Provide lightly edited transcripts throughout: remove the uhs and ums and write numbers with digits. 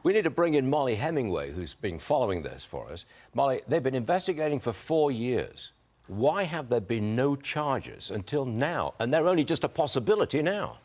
We need to bring in Mollie Hemingway, who's been following this for us. Mollie, they've been investigating for 4 years. Why have there been no charges until now? And they're only just a possibility now.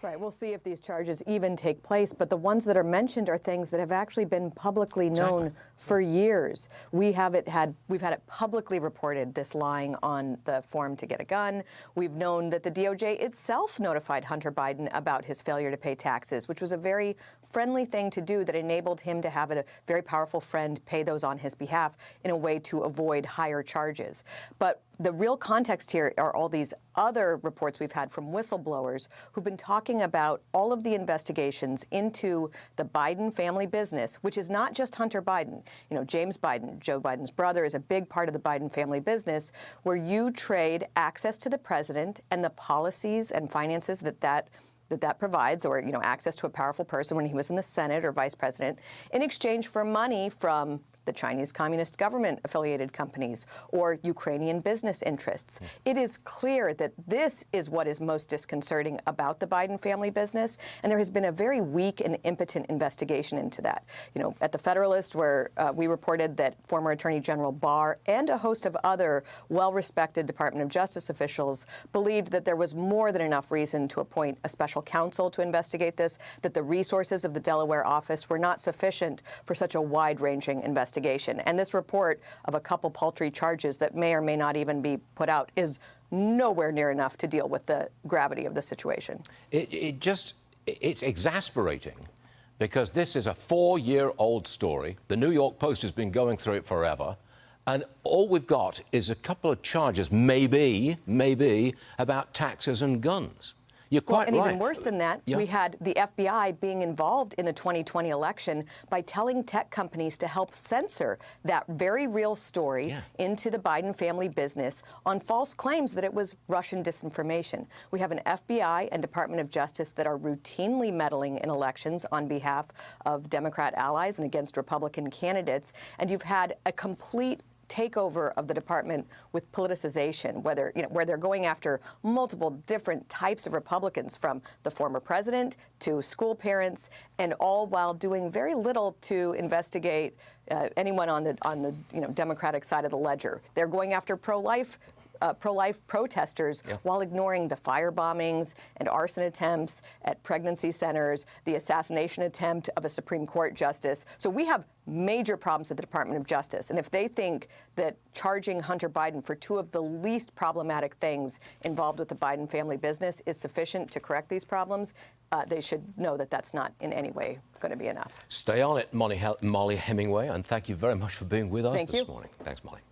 Right. We'll see if these charges even take place. But the ones that are mentioned are things that have actually been publicly known for years. We've had it publicly reported, this lying on the form to get a gun. We've known that the DOJ itself notified Hunter Biden about his failure to pay taxes, which was a very friendly thing to do that enabled him to have a very powerful friend pay those on his behalf in a way to avoid higher charges. But the real context here are all these other reports we've had from whistleblowers who've been talking about all of the investigations into the Biden family business, which is not just Hunter Biden. You know, James Biden, Joe Biden's brother, is a big part of the Biden family business, where you trade access to the president and the policies and finances that provides, or, you know, access to a powerful person when he was in the Senate or vice president, in exchange for money from the Chinese Communist government affiliated companies or Ukrainian business interests. It is clear that this is what is most disconcerting about the Biden family business, and there has been a very weak and impotent investigation into that. You know, at the Federalist, where we reported that former Attorney General Barr and a host of other well-respected Department of Justice officials believed that there was more than enough reason to appoint a special counsel to investigate this, that the resources of the Delaware office were not sufficient for such a wide-ranging investigation. And this report of a couple paltry charges that may or may not even be put out is nowhere near enough to deal with the gravity of the situation. It's exasperating, because this is a 4-year-old story. The New York Post has been going through it forever. And all we've got is a couple of charges, maybe, about taxes and guns. You're quite right. And even worse than that, we had the FBI being involved in the 2020 election by telling tech companies to help censor that very real story into the Biden family business on false claims that it was Russian disinformation. We have an FBI and Department of Justice that are routinely meddling in elections on behalf of Democrat allies and against Republican candidates. And you've had a complete takeover of the department with politicization, where they're going after multiple different types of Republicans, from the former president to school parents, and all while doing very little to investigate anyone on the Democratic side of the ledger. They're going after pro-life protesters while ignoring the fire bombings and arson attempts at pregnancy centers, the assassination attempt of a Supreme Court justice. So we have major problems at the Department of Justice. And if they think that charging Hunter Biden for two of the least problematic things involved with the Biden family business is sufficient to correct these problems, they should know that that's not in any way going to be enough. Stay on it, Mollie Hemingway, and thank you very much for being with us this morning. Thanks, Mollie.